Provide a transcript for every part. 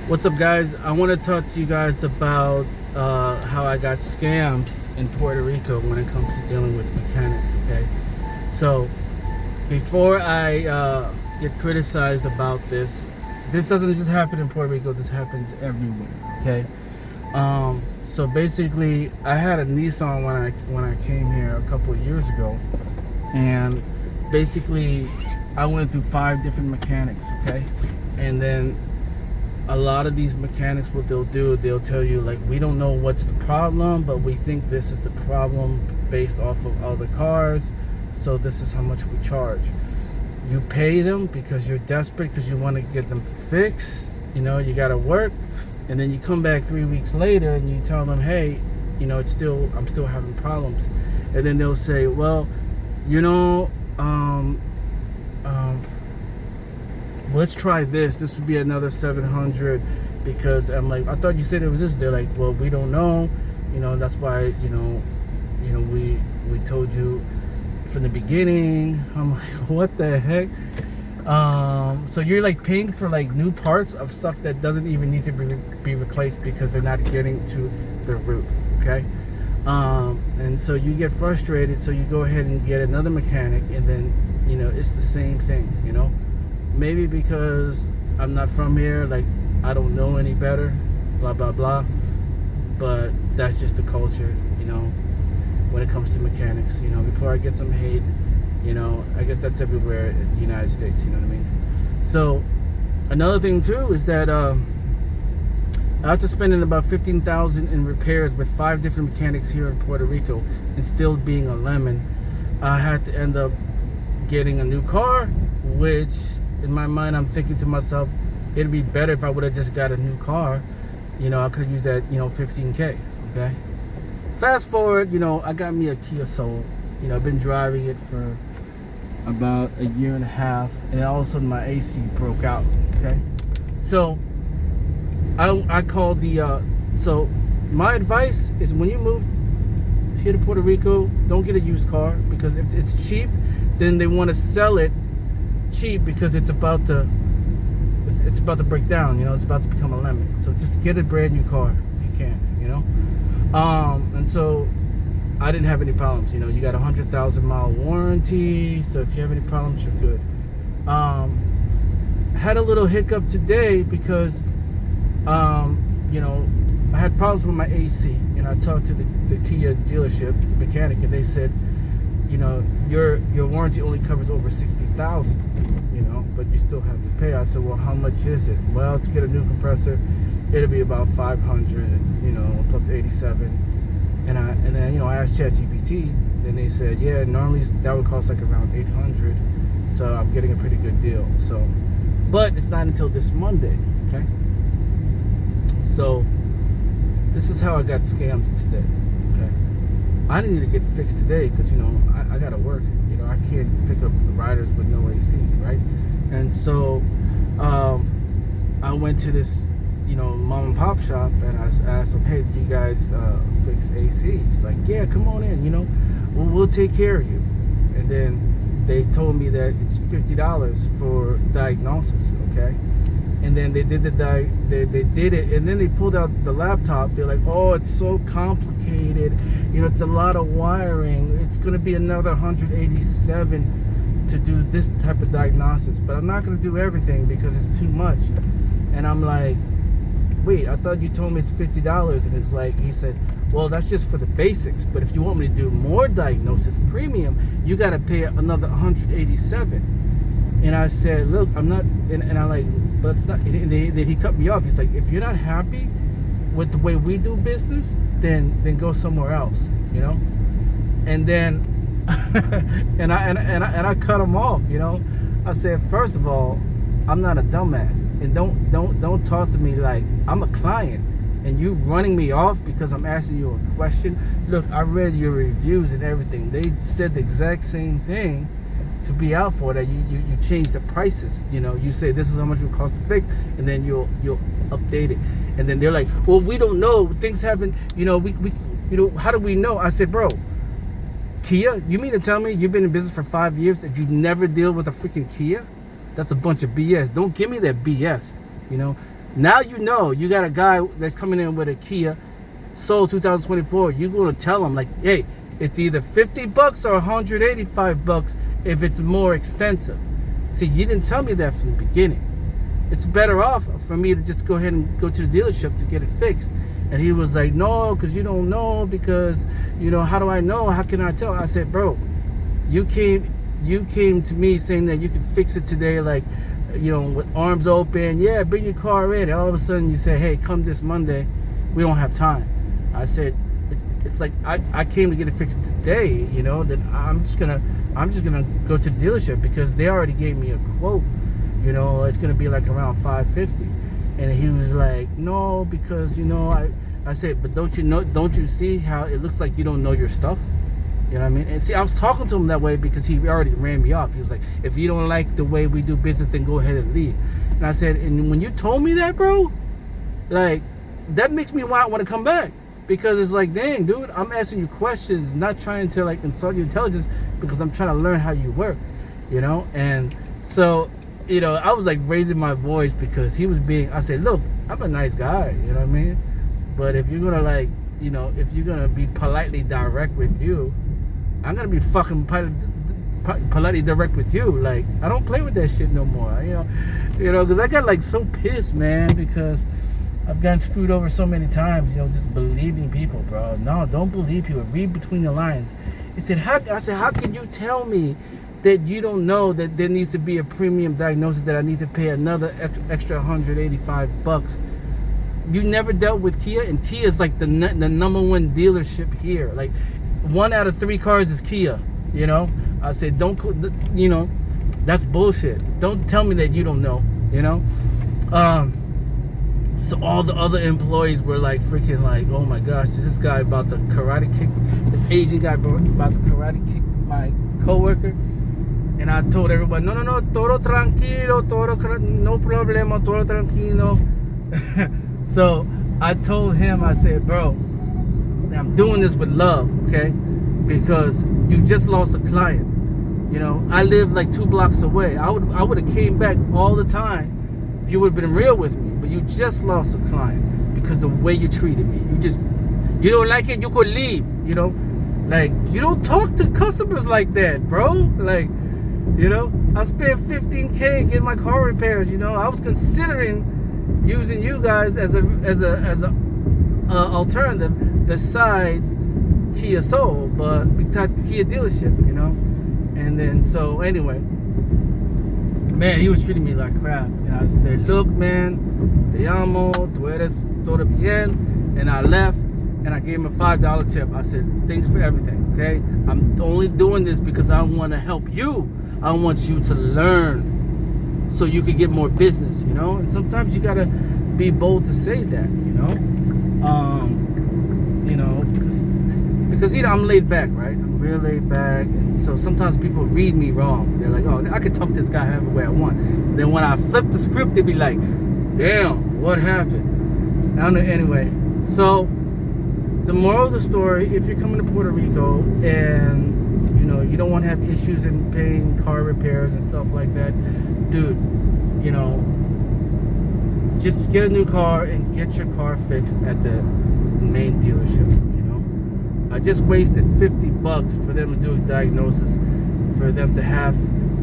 What's up, guys? I want to talk to you guys about how I got scammed in Puerto Rico when it comes to dealing with mechanics. Okay, so before I get criticized about this doesn't just happen in Puerto Rico. This happens everywhere. Okay, so basically, I had a Nissan when I came here a couple of years ago, and basically, I went through 5 different mechanics. Okay, and then a lot of these mechanics, what they'll tell you, like, we don't know what's the problem, but we think this is the problem based off of other cars, so this is how much we charge. You pay them because you're desperate, because you want to get them fixed, you got to work, and then you come back 3 weeks later and you tell them, hey, I'm still having problems. And then they'll say, well, let's try this. This would be another 700, because I'm like, I thought you said it was this. They're like, well, we don't know. That's why, we told you from the beginning. I'm like, what the heck? So you're like paying for like new parts of stuff that doesn't even need to be replaced because they're not getting to the root. Okay. And so you get frustrated. So you go ahead and get another mechanic, and then, it's the same thing, Maybe because I'm not from here, like, I don't know any better, blah, blah, blah. But that's just the culture, when it comes to mechanics. Before I get some hate, I guess that's everywhere in the United States, you know what I mean? So, another thing, too, is that after spending about $15,000 in repairs with 5 different mechanics here in Puerto Rico and still being a lemon, I had to end up getting a new car, which, in my mind, I'm thinking to myself, it'd be better if I would have just got a new car. I could have used that, $15K, okay? Fast forward, I got me a Kia Soul. I've been driving it for about a year and a half, and all of a sudden my AC broke out, okay? So, I called so my advice is, when you move here to Puerto Rico, don't get a used car, because if it's cheap, then they want to sell it cheap because it's about to break down, it's about to become a lemon. So just get a brand new car if you can, and so I didn't have any problems. You got a 100,000-mile warranty, so if you have any problems, you're good. Had a little hiccup today because I had problems with my AC, and I talked to the Kia dealership, the mechanic, and they said, your warranty only covers over 60,000, but you still have to pay. I said, well, how much is it? Well, to get a new compressor, it'll be about 500, plus 87. And then, I asked ChatGPT, then they said, yeah, normally that would cost like around 800. So I'm getting a pretty good deal. So, but it's not until this Monday, okay? So this is how I got scammed today, okay? I didn't need to get fixed today because, I got to work. I can't pick up the riders with no AC, right? And so I went to this, mom and pop shop, and I asked them, hey, do you guys fix AC? It's like, yeah, come on in, we'll take care of you. And then they told me that it's $50 for diagnosis, okay? And then they did they did it, and then they pulled out the laptop. They're like, oh, it's so complicated, it's a lot of wiring, it's going to be another 187 to do this type of diagnosis, but I'm not going to do everything because it's too much. And I'm like, wait, I thought you told me it's $50. And it's like, he said, well, that's just for the basics, but if you want me to do more diagnosis, premium, you got to pay another 187. And I said, look, I'm not, and I'm like, but it's not. And he cut me off. He's like, if you're not happy with the way we do business, then go somewhere else, And then, and I cut him off, I said, first of all, I'm not a dumbass, and don't talk to me like I'm a client, and you running me off because I'm asking you a question. Look, I read your reviews and everything. They said the exact same thing. To be out for that, you change the prices. You say this is how much it will cost to fix, and then you'll update it. And then they're like, well, we don't know, things haven't, we how do we know? I said, bro, Kia, you mean to tell me you've been in business for 5 years and you've never dealt with a freaking Kia? That's a bunch of BS. Don't give me that BS. Now you know you got a guy that's coming in with a Kia Soul 2024. You're going to tell him, like, hey, it's either $50 or $185 if it's more extensive. See, you didn't tell me that from the beginning. It's better off for me to just go ahead and go to the dealership to get it fixed. And he was like, no, because you don't know, because, you know, how do I know? How can I tell? I said, bro, you came to me saying that you could fix it today, like, you know, with arms open. Yeah, bring your car in. And all of a sudden you say, hey, come this Monday. We don't have time. I said, it's like I came to get it fixed today, you know, that I'm just gonna go to the dealership because they already gave me a quote. You know, it's gonna be like around $550. And he was like, no, because, you know, I said, but don't you see how it looks like you don't know your stuff? You know what I mean? And see, I was talking to him that way because he already ran me off. He was like, if you don't like the way we do business, then go ahead and leave. And I said, and when you told me that, bro, like, that makes me want to come back. Because it's like, dang, dude, I'm asking you questions, not trying to, like, insult your intelligence, because I'm trying to learn how you work, you know? And so, you know, I was like raising my voice because he was being, I said, look, I'm a nice guy, you know what I mean? But if you're gonna, like, you know, if you're gonna be politely direct with you, I'm gonna be fucking politely direct with you. Like, I don't play with that shit no more, you know, because I got like so pissed, man, because I've gotten screwed over so many times, you know, just believing people, bro. No, don't believe people. Read between the lines. He said, I said, how can you tell me that you don't know that there needs to be a premium diagnosis, that I need to pay another extra $185? You never dealt with Kia, and Kia is like the number one dealership here. Like, 1 out of 3 cars is Kia, you know? I said, don't, you know, that's bullshit. Don't tell me that you don't know, you know? So all the other employees were like freaking like, oh my gosh, is this guy about to karate kick, this Asian guy about to karate kick my coworker? And I told everybody, no, todo tranquilo, no problema, todo tranquilo. So I told him, I said, bro, I'm doing this with love, okay? Because you just lost a client. You know, I live like 2 blocks away. I would have came back all the time if you would have been real with me. But you just lost a client because the way you treated me. You don't like it, you could leave, you know? Like, you don't talk to customers like that, bro. Like, you know, I spent $15K getting my car repairs, you know? I was considering using you guys as a alternative besides Kia Soul, but besides Kia dealership, you know? And then, so anyway, man, he was treating me like crap. And I said, look, man, te amo, tú eres todo bien. And I left, and I gave him a $5 tip. I said, thanks for everything, okay? I'm only doing this because I want to help you. I want you to learn so you can get more business, you know? And sometimes you got to be bold to say that, you know? You know, because, you know, I'm laid back, right? I'm real laid back. And so sometimes people read me wrong. They're like, oh, I can talk to this guy however way I want. Then when I flip the script, they be like, damn, what happened? I don't know. Anyway, so the moral of the story, if you're coming to Puerto Rico and, you know, you don't want to have issues in paying car repairs and stuff like that, dude, you know, just get a new car and get your car fixed at the main dealership, you know. I just wasted $50 for them to do a diagnosis, for them to have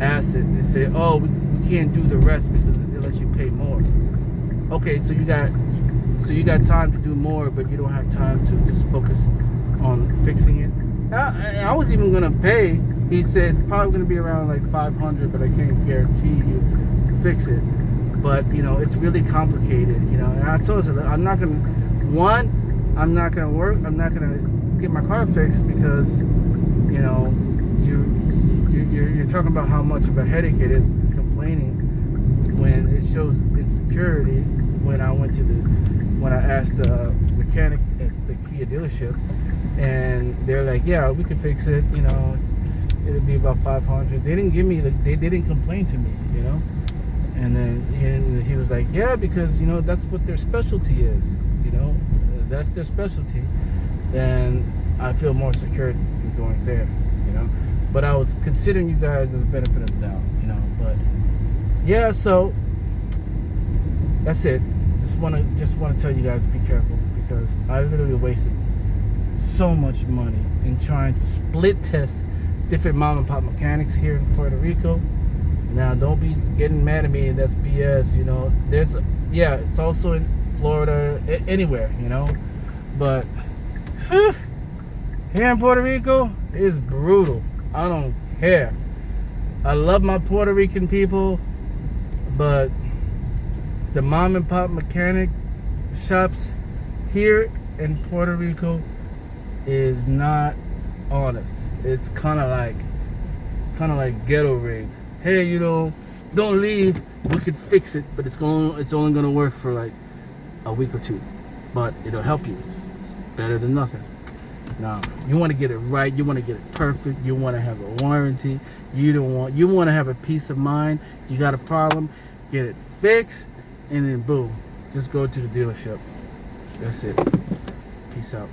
acid and say, oh, we can't do the rest because it lets you pay more. Okay, so you got time to do more, but you don't have time to just focus on fixing it. And I was even gonna pay. He said it's probably gonna be around like $500, but I can't guarantee you to fix it. But you know, it's really complicated, you know. And I told her, I'm not gonna work. I'm not gonna get my car fixed because, you know, you're talking about how much of a headache it is complaining when it shows insecurity. When I asked the mechanic at the Kia dealership, and they're like, yeah, we can fix it, you know, it'll be about $500. They didn't give me they didn't complain to me, you know. And then he was like, yeah, because, you know, that's what their specialty is, you know, that's their specialty. Then I feel more secure in going there, you know. But I was considering you guys as a benefit of the doubt, you know. But yeah, so that's it. just wanna tell you guys, be careful, because I literally wasted so much money in trying to split test different mom and pop mechanics here in Puerto Rico. Now, don't be getting mad at me, and that's BS. It's also in Florida, anywhere, but here in Puerto Rico, it's brutal. I don't care. I love my Puerto Rican people, but the mom and pop mechanic shops here in Puerto Rico is not honest. It's kind of like ghetto rigged. Hey, don't leave. We could fix it, but it's only gonna work for like a week or two, but it'll help you. It's better than nothing. Now, you want to get it right. You want to get it perfect. You want to have a warranty. You want to have a peace of mind. You got a problem, get it fixed, and then boom, just go to the dealership. That's it. Peace out.